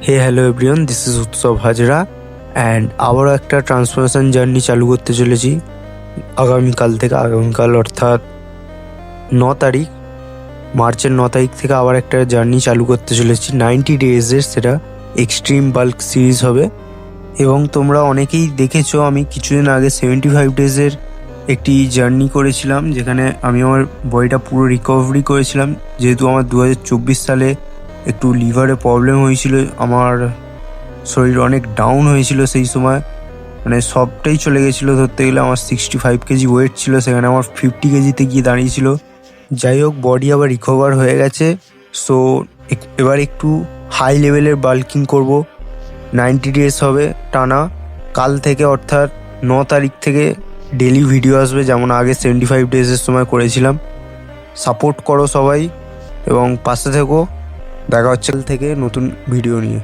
Hey hello everyone, this is Utsav Hazra and আবারও একটা transformation journey চালু করতে চলেছি আগামীকাল অর্থাৎ 9 তারিখ, মার্চের 9 তারিখ থেকে আবার একটা জার্নি চালু করতে চলেছি 90 ডেজের। সেটা এক্সট্রিম বাল্ক সিরিজ হবে এবং তোমরা অনেকেই দেখেছো আমি কিছুদিন আগে 75 ডেজের একটি জার্নি করেছিলাম, যেখানে আমি আমার বডিটা পুরো রিকভারি করেছিলাম। যেহেতু আমার 2024 সালে একটু লিভারে প্রবলেম হয়েছিল, আমার শরীর অনেক ডাউন হয়েছিল সেই সময়, মানে সবটাই চলে গেছিলো। ধরতে গেলে আমার 65 কেজি ওয়েট ছিল, সেখানে আমার 50 কেজিতে গিয়ে দাঁড়িয়েছিল। যাই হোক, বডি আবার রিকভার হয়ে গেছে। সো এবার একটু হাই লেভেলের বাল্কিং করব। 90 ডেজ হবে টানা। কাল থেকে অর্থাৎ 9 তারিখ থেকে ডেলি ভিডিও আসবে, যেমন আগে 75 ডেজের সময় করেছিলাম। সাপোর্ট করো সবাই এবং পাশে থেকো। দেখা হচ্ছে কাল থেকে নতুন ভিডিও নিয়ে।